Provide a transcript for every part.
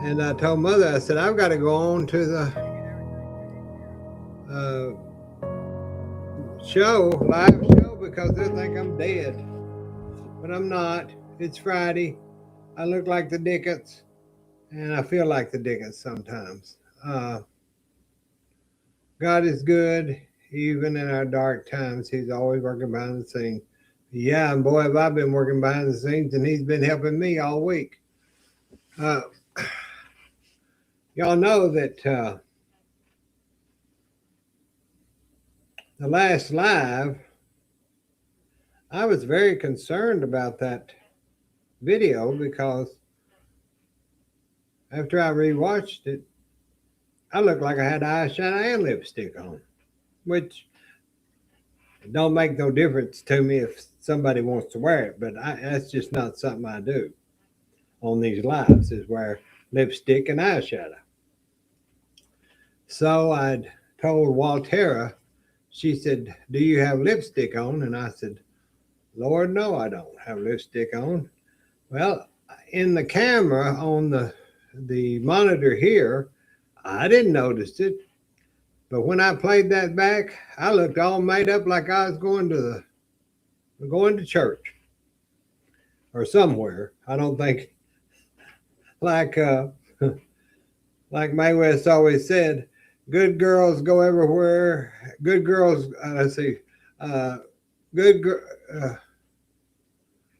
And I told Mother, I said, I've got to go on to the uh, live show, because they'll think I'm dead. But I'm not. It's Friday. I look like the Dickens, and I feel like the Dickens sometimes. Uh, God is good, even in our dark times. He's always working behind the scenes. Yeah, and boy, have I been working behind the scenes, and He's been helping me all week. Uh, y'all know that the last live, I was very concerned about that video, because after I rewatched it, I looked like I had eyeshadow and lipstick on, which don't make no difference to me if somebody wants to wear it, but that's just not something I do on these lives, is wear lipstick and eyeshadow. So I'd told Waltera, she said, "Do you have lipstick on?" And I said, "Lord, no, I don't have lipstick on." Well, in the camera on the monitor here, I didn't notice it. But when I played that back, I looked all made up like I was going to church or somewhere. I don't think, like like Mae West always said, good girls go everywhere. Good girls, let's see, uh, good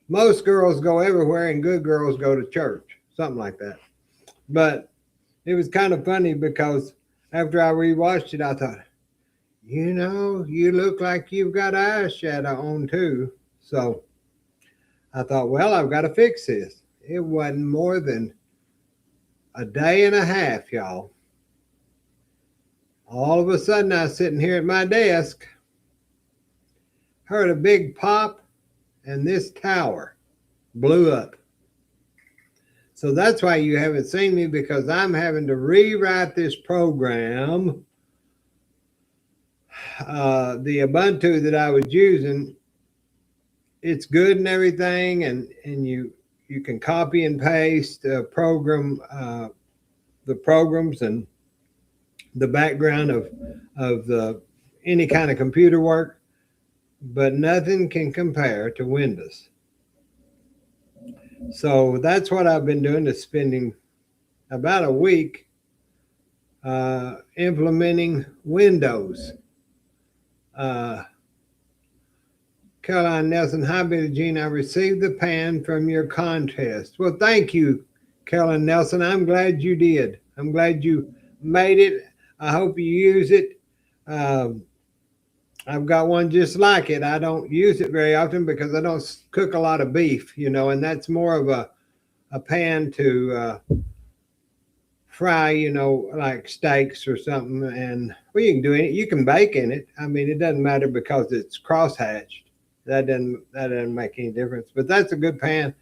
most girls go everywhere, and good girls go to church, something like that. But it was kind of funny, because after I rewatched it, I thought, you look like you've got eyeshadow on too. So I thought, well, I've got to fix this. It wasn't more than a day and a half, y'all. All of a sudden, I was sitting here at my desk, heard a big pop, and this tower blew up. So that's why you haven't seen me, because I'm having to rewrite this program. The Ubuntu that I was using, it's good and everything, and you can copy and paste the programs and the background of the any kind of computer work, but nothing can compare to Windows. So that's what I've been doing, is spending about a week implementing Windows. Caroline Nelson, hi, Billie Jean. I received the pan from your contest. Well, thank you, Caroline Nelson. I'm glad you did. I'm glad you made it. I hope you use it. I've got one just like it. I don't use it very often because I don't cook a lot of beef, and that's more of a pan to fry, like steaks or something. And well, you can do it. You can bake in it. I mean, it doesn't matter because it's cross-hatched. That doesn't make any difference. But that's a good pan,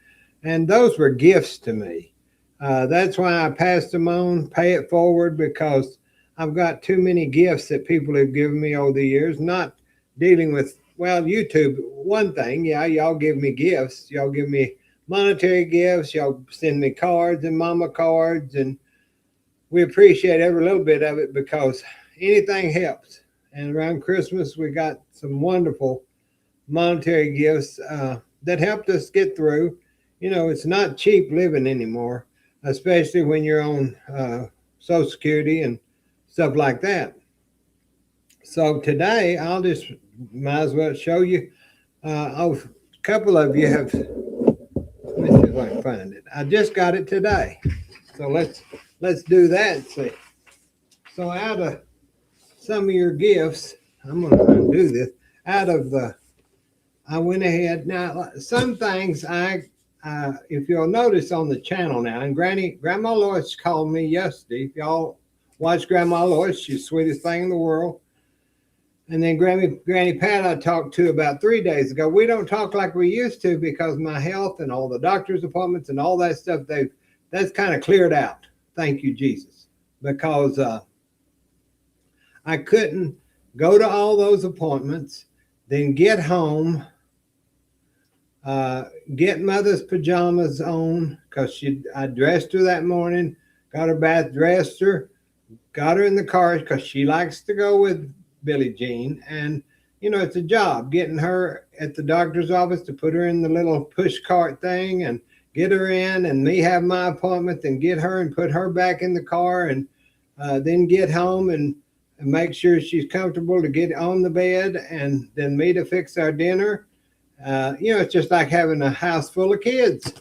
and those were gifts to me. That's why I passed them on, pay it forward, because I've got too many gifts that people have given me over the years. Not dealing with, well, YouTube, one thing, yeah, y'all give me gifts. Y'all give me monetary gifts. Y'all send me cards and mama cards, and we appreciate every little bit of it, because anything helps. And around Christmas, we got some wonderful monetary gifts that helped us get through. It's not cheap living anymore, especially when you're on Social Security and stuff like that. So today, I'll just might as well show you. A couple of you have. Let me see if I can find it. I just got it today, so let's do that and see. So out of some of your gifts, I'm going to undo this. Out of the I went ahead. Now, some things if you'll notice on the channel now, and Grandma Lois called me yesterday. If y'all watch Grandma Lois, she's the sweetest thing in the world. And then Granny Pat I talked to about 3 days ago. We don't talk like we used to, because my health and all the doctor's appointments and all that stuff, that's kind of cleared out. Thank you, Jesus. Because I couldn't go to all those appointments, then get home, get Mother's pajamas on, because I dressed her that morning, got her bath, dressed her, got her in the car because she likes to go with Billie Jean. And, you know, it's a job getting her at the doctor's office to put her in the little push cart thing and get her in, and me have my appointment and get her and put her back in the car, and then get home and make sure she's comfortable to get on the bed, and then me to fix our dinner. You know, it's just like having a house full of kids.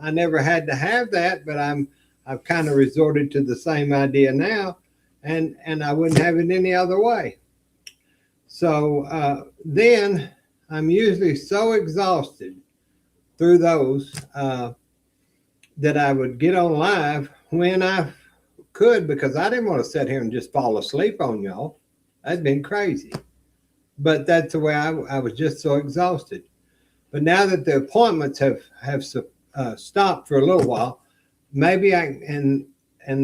I never had to have that, but I've kind of resorted to the same idea now, and I wouldn't have it any other way. So then I'm usually so exhausted through those that I would get on live when I could, because I didn't want to sit here and just fall asleep on y'all. That'd been crazy. But that's the way I was, just so exhausted. But now that the appointments have stopped for a little while, maybe and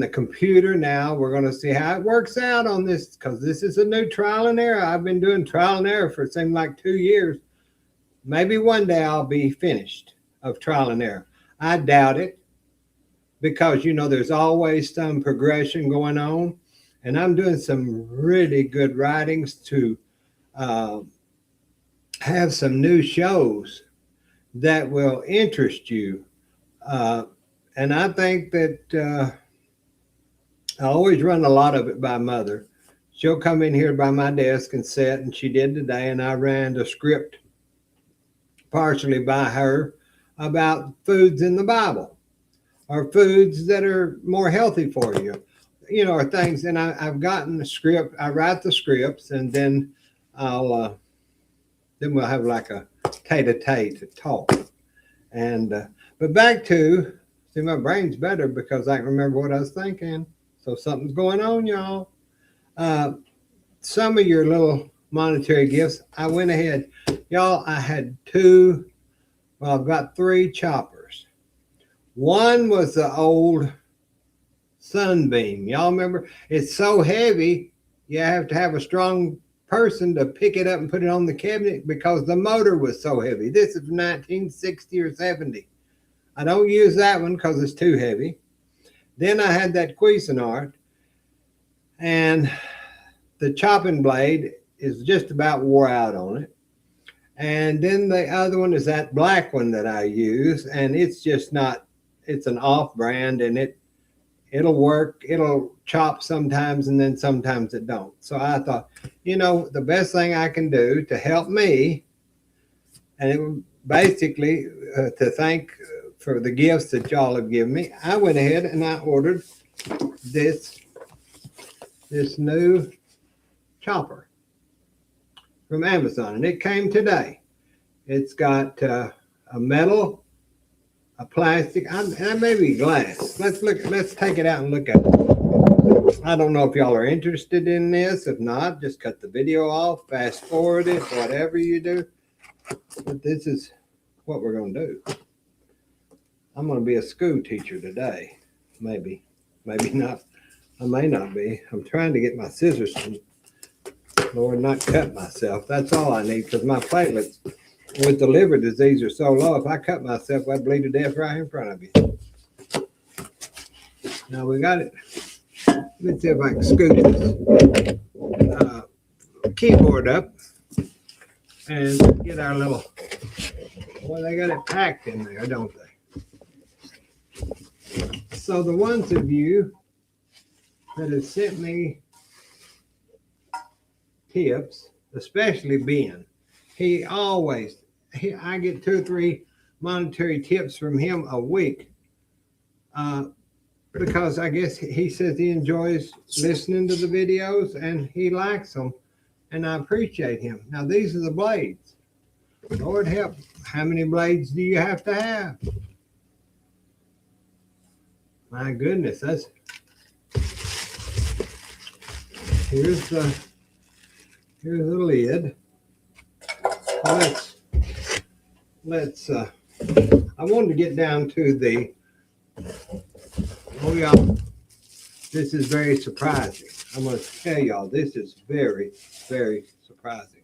the computer now, we're going to see how it works out on this, because this is a new trial and error. I've been doing trial and error for it seemed like 2 years. Maybe one day I'll be finished of trial and error. I doubt it, because, you know, there's always some progression going on. And I'm doing some really good writings to have some new shows that will interest you. And I think that I always run a lot of it by Mother. She'll come in here by my desk and sit, and she did today. And I ran the script partially by her about foods in the Bible, or foods that are more healthy for you, you know, or things. And I've gotten the script. I write the scripts, and then then we'll have like a tete-a-tete talk. And but back to, see, my brain's better because I can remember what I was thinking. So something's going on, y'all. Some of your little monetary gifts, I went ahead. Y'all, I had I've got 3 choppers. One was the old Sunbeam. Y'all remember? It's so heavy, you have to have a strong person to pick it up and put it on the cabinet because the motor was so heavy. This is 1960 or 70. I don't use that one because it's too heavy. Then I had that Cuisinart, and the chopping blade is just about wore out on it. And then the other one is that black one that I use, and it's just not, it's an off brand, and it'll work. It'll chop sometimes, and then sometimes it don't. So I thought, you know, the best thing I can do to help me, and it was basically to thank for the gifts that y'all have given me, I went ahead and I ordered this new chopper from Amazon, and it came today. It's got a metal, a plastic, and maybe glass. Let's take it out and look at it. I don't know if y'all are interested in this. If not, just cut the video off, fast forward it, whatever you do. But this is what we're going to do. I'm going to be a school teacher today. Maybe not. I may not be. I'm trying to get my scissors to, Lord, not cut myself. That's all I need, because my platelets with the liver disease are so low. If I cut myself, I'd bleed to death right in front of you. Now we got it. Let's see if I can scoot this keyboard up and get our little, well, they got it packed in there, don't they? So the ones of you that have sent me tips, especially Ben, I get 2 or 3 monetary tips from him a week, because I guess he says he enjoys listening to the videos and he likes them, and I appreciate him. Now these are the blades. Lord help, how many blades do you have to have? My goodness, here's the lid. Let's I wanted to get down to the, this is very surprising. I'm going to tell y'all, this is very, very surprising.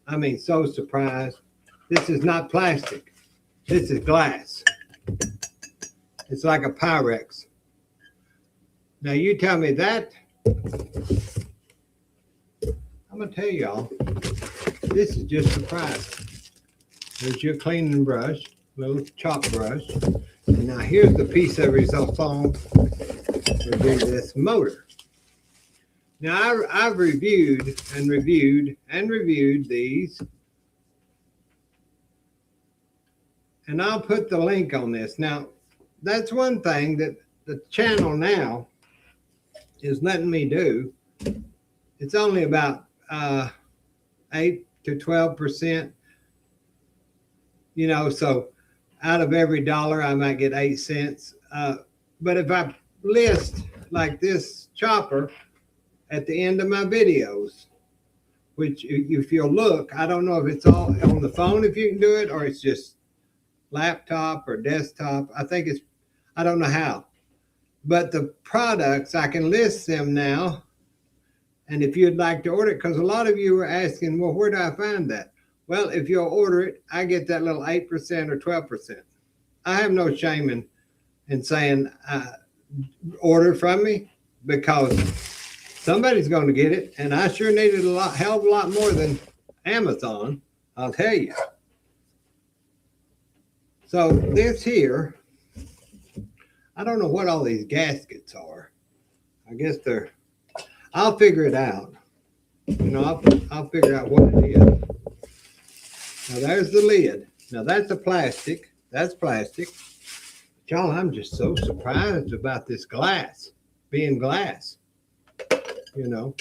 I mean, so surprised. This is not plastic. This is glass. It's like a Pyrex. Now you tell me that. I'm gonna tell y'all, this is just the price. There's your cleaning brush, little chop brush. And now here's the piece of phone to do this motor. Now I've reviewed and reviewed and reviewed these. And I'll put the link on this. Now, that's one thing that the channel now is letting me do. It's only about 8 to 12%, you know, so out of every dollar I might get 8 cents. But if I list like this chopper at the end of my videos, which if you'll look, I don't know if it's all on the phone if you can do it, or it's just laptop or desktop. I don't know how. But the products, I can list them now. And if you'd like to order it, because a lot of you were asking, well, where do I find that? Well, if you'll order it, I get that little 8% or 12%. I have no shame in saying order from me, because somebody's going to get it. And I sure needed hell of a lot more than Amazon, I'll tell you. So this here, I don't know what all these gaskets are. I guess I'll figure it out. You know, I'll figure out what it is. Now there's the lid. Now that's a plastic. That's plastic. Y'all, I'm just so surprised about this glass being glass. You know.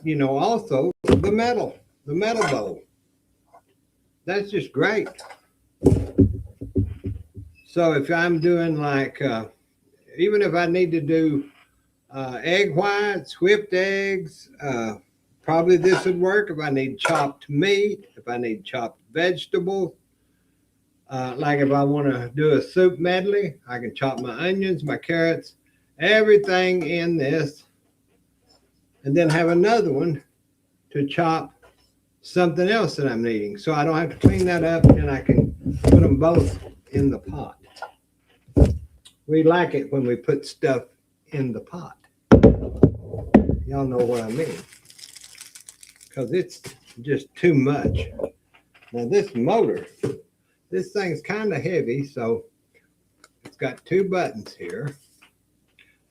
You know, also the metal bowl. That's just great. So if I'm doing like, even if I need to do egg whites, whipped eggs, probably this would work. If I need chopped meat, if I need chopped vegetables, like if I want to do a soup medley, I can chop my onions, my carrots, everything in this, and then have another one to chop something else that I'm needing. So I don't have to clean that up, and I can put them both in the pot. We like it when we put stuff in the pot. Y'all know what I mean. Because it's just too much. Now this motor, this thing's kind of heavy, so it's got 2 buttons here.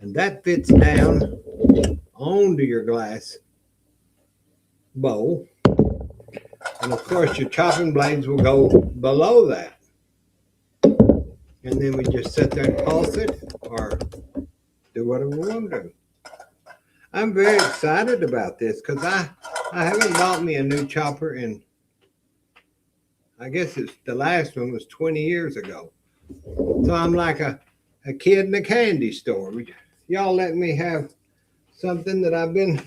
And that fits down onto your glass bowl. And of course your chopping blades will go below that. And then we just sit there and pulse it or do whatever we want to do. I'm very excited about this because I haven't bought me a new chopper in, I guess the last one was 20 years ago. So I'm like a kid in a candy store. Y'all let me have something that I've been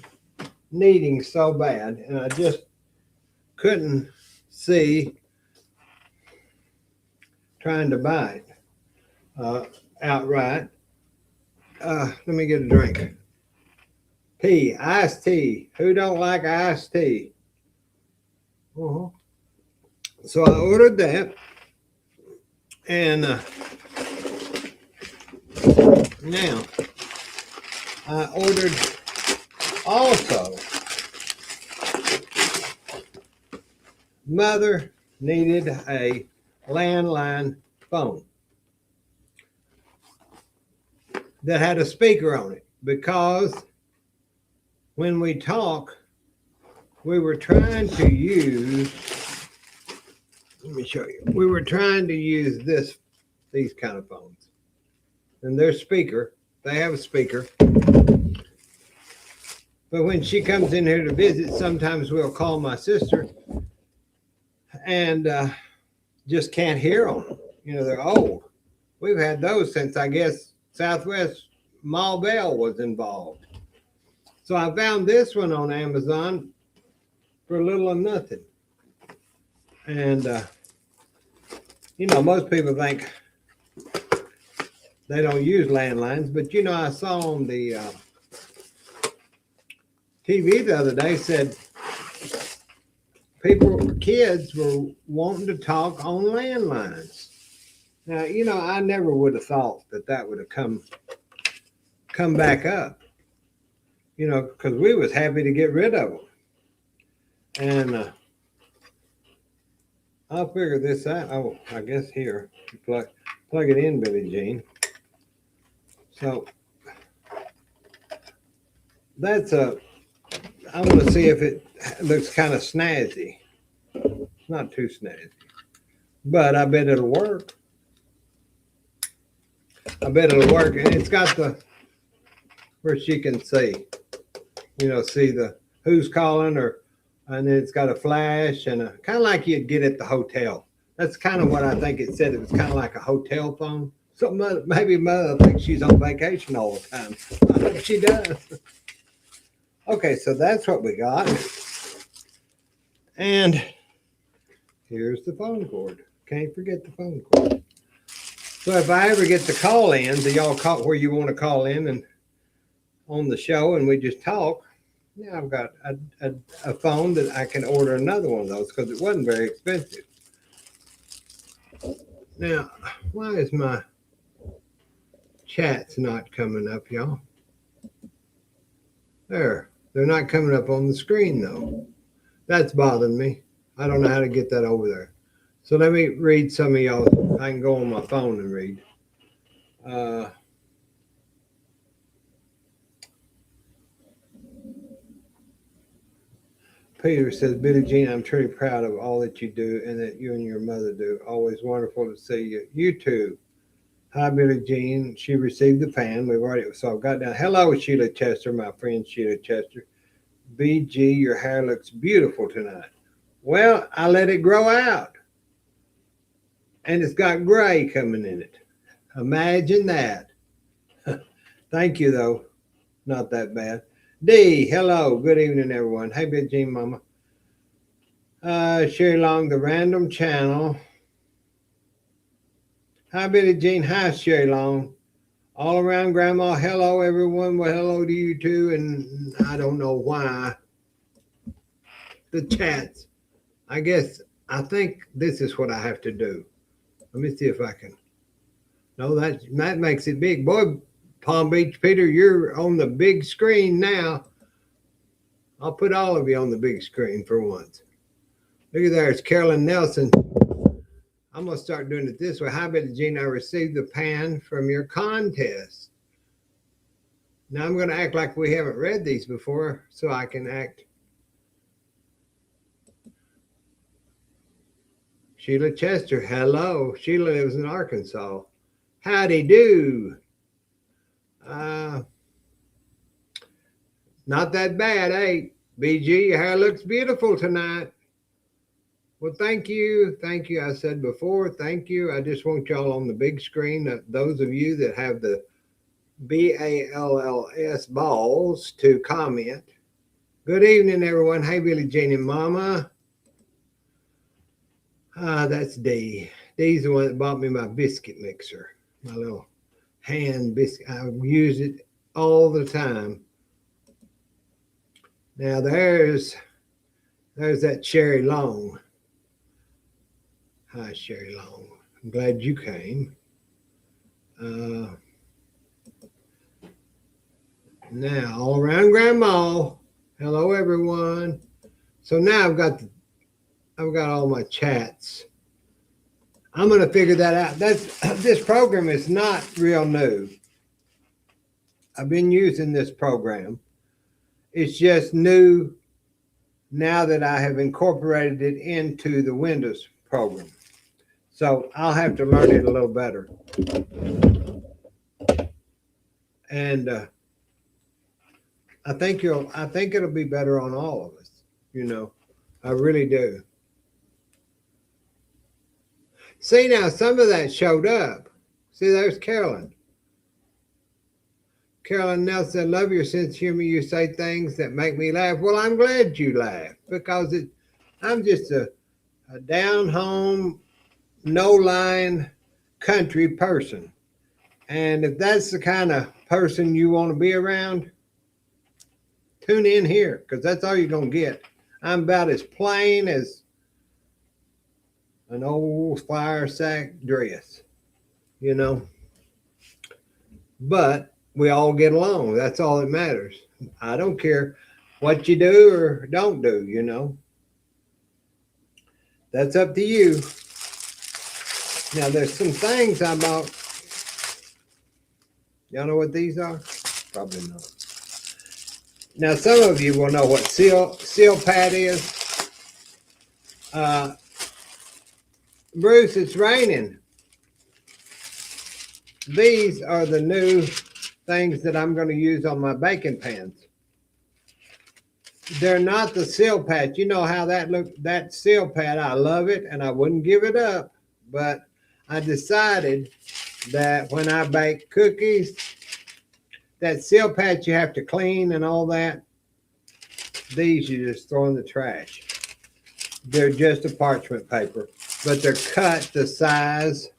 needing so bad, and I just couldn't see trying to buy it outright. Let me get a drink. Iced tea. Who don't like iced tea? So I ordered that, and now I ordered also, Mother needed a landline phone that had a speaker on it, because when we talk, we were trying to use, let me show you. We were trying to use these kind of phones. And their speaker, they have a speaker. But when she comes in here to visit, sometimes we'll call my sister and just can't hear on them. You know, they're old. We've had those since, I guess, Southwest Mall Bell was involved. So I found this one on Amazon for a little or nothing. And, you know, most people think they don't use landlines, but, you know, I saw on the TV the other day said kids were wanting to talk on landlines. Now, I never would have thought that would have come back up, because we was happy to get rid of them. And I'll figure this out. Oh, I guess here, you plug it in, Billie Jean. So that's I want to see if it looks kind of snazzy. It's not too snazzy, but I bet it'll work. I bet it'll work. And it's got where she can see, see the who's calling, and then it's got a flash and kind of like you'd get at the hotel. That's kind of what I think it said. It was kind of like a hotel phone. So maybe Mother thinks she's on vacation all the time. I hope she does. Okay, so that's what we got. And here's the phone cord. Can't forget the phone cord. So if I ever get the call-ins, y'all call where you want to call in and on the show and we just talk, yeah, I've got a phone that I can order another one of those because it wasn't very expensive. Now, why is my chats not coming up, y'all? They're not coming up on the screen, though. That's bothering me. I don't know how to get that over there. So let me read some of y'all. I can go on my phone and read. Peter says, Billie Jean, I'm truly proud of all that you do and that you and your mother do. Always wonderful to see you. You too. Hi, Billie Jean. She received the pan. So I've got down. Hello, Sheila Chester, my friend Sheila Chester. BG, your hair looks beautiful tonight. Well, I let it grow out. And it's got gray coming in it. Imagine that. Thank you, though. Not that bad. D, hello. Good evening, everyone. Hey, Billie Jean Mama. Sherry Long, the random channel. Hi, Billie Jean. Hi, Sherry Long. All around Grandma. Hello, everyone. Well, hello to you, too. And I don't know why. The chats. I think this is what I have to do. Let me see if I can. No, that makes it big. Boy, Palm Beach Peter, you're on the big screen now. I'll put all of you on the big screen for once. Look at there, it's Carolyn Nelson. I'm going to start doing it this way. Hi, Billie Jean, I received the pan from your contest. Now I'm going to act like we haven't read these before so I can act. Sheila Chester, hello. Sheila lives in Arkansas. Howdy do. Not that bad, eh? BG, your hair looks beautiful tonight. Well, thank you. Thank you. I said before, thank you. I just want y'all on the big screen, those of you that have the BALLS balls to comment. Good evening, everyone. Hey, Billie Jean and Mama. That's D. D's the one that bought me my biscuit mixer, my little hand biscuit. I use it all the time. Now there's that Sherry Long. Hi, Sherry Long. I'm glad you came. Now all around Grandma. Hello, everyone. So now I've got all my chats. I'm going to figure that out. This program is not real new. I've been using this program. It's just new now that I have incorporated it into the Windows program. So I'll have to learn it a little better. And I think it'll be better on all of us. I really do. See, now some of that showed up. See, there's Carolyn. Carolyn Nelson, love your sense of humor. You say things that make me laugh. Well, I'm glad you laugh because I'm just a down home, no line country person. And if that's the kind of person you want to be around, tune in here because that's all you're going to get. I'm about as plain as an old fire sack dress. you know. But we all get along. That's all that matters. I don't care what you do or don't do, you know. That's up to you. Now, there's some things I bought. Y'all know what these are? Probably not. Now, some of you will know what seal pad is. Bruce, it's raining. These are the new things that I'm going to use on my baking pans. They're not the seal pad. You know how that look? That seal pad, I love it and I wouldn't give it up. But I decided that when I bake cookies, that seal pad you have to clean and all that, these you just throw in the trash. They're just a parchment paper, but they're cut the size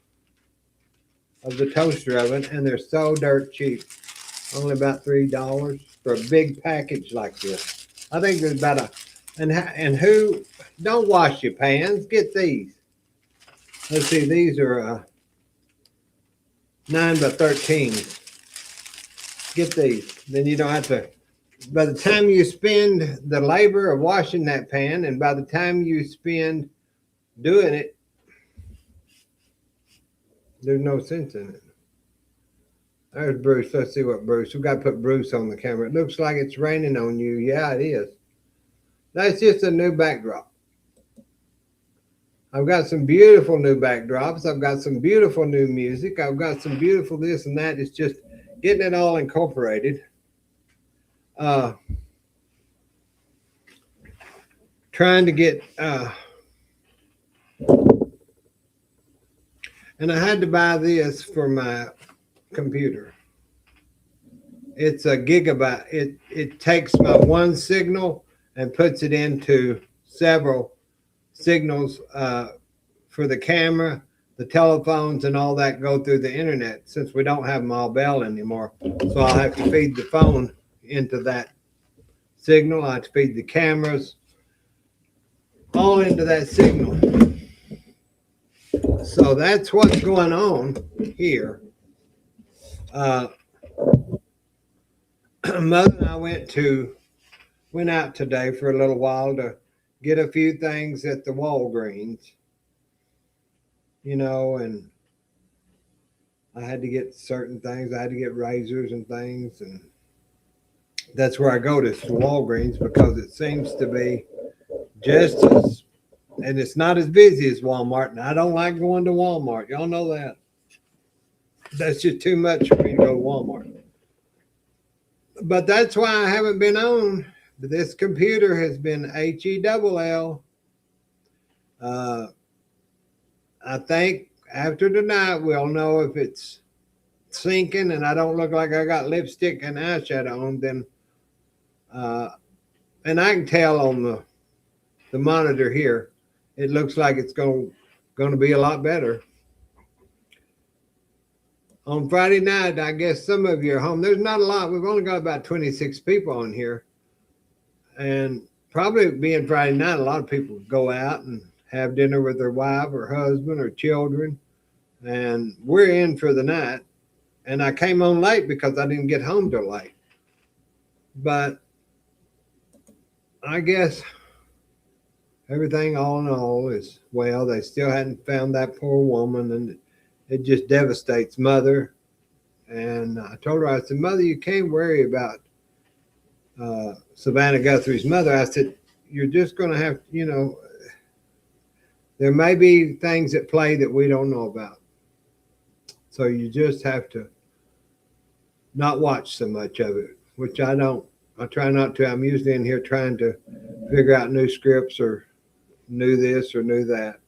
of the toaster oven, and they're so dirt cheap. Only about $3 for a big package like this. I think there's about a, and who, don't wash your pans, get these. Let's see, these are 9 by 13. Get these. Then you don't have to, by the time you spend the labor of washing that pan, and by the time you spend doing it, there's no sense in it. There's Bruce. Let's see what Bruce. We've got to put Bruce on the camera. It looks like it's raining on you. Yeah, it is. That's just a new backdrop. I've got some beautiful new backdrops. I've got some beautiful new music. I've got some beautiful this and that. It's just getting it all incorporated. Trying to get, and I had to buy this for my computer. It's a gigabyte. It takes my one signal and puts it into several signals for the camera, the telephones, and all that go through the internet, since we don't have Ma Bell anymore. So I'll have to feed the phone into that signal. I have to feed the cameras all into that signal. So that's what's going on here. Mother and I went out today for a little while to get a few things at the Walgreens, you know, and I had to get certain things. I had to get razors and things, and that's where I go to Walgreens, because it seems to be just as, and it's not as busy as Walmart, and I don't like going to Walmart. Y'all know that. That's just too much for me to go to Walmart. But that's why I haven't been on. This computer has been HELL. I think after tonight we'll know if it's sinking and I don't look like I got lipstick and eyeshadow on. Then, and I can tell on the monitor here, it looks like it's going to be a lot better. On Friday night, I guess some of you are home. There's not a lot. We've only got about 26 people on here. And probably being Friday night, a lot of people go out and have dinner with their wife or husband or children. And we're in for the night. And I came on late because I didn't get home till late. But I guess everything all in all is well. They still hadn't found that poor woman, and it just devastates Mother. And I told her, I said, Mother, you can't worry about Savannah Guthrie's mother. I said, you're just going to have, you know, there may be things at play that we don't know about. So you just have to not watch so much of it, which I don't. I try not to. I'm usually in here trying to figure out new scripts or new this or new that.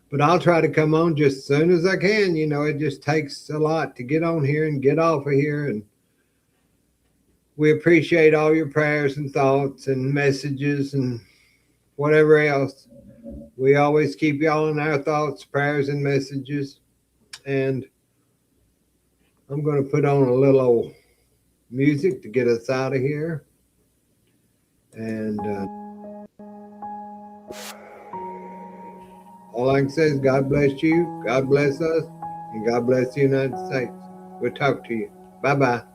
But I'll try to come on just as soon as I can. You know, it just takes a lot to get on here and get off of here. And we appreciate all your prayers and thoughts and messages and whatever else. We always keep y'all in our thoughts, prayers, and messages. And I'm going to put on a little old music to get us out of here. And All I can say is God bless you, God bless us, and God bless the United States. We'll talk to you. Bye bye.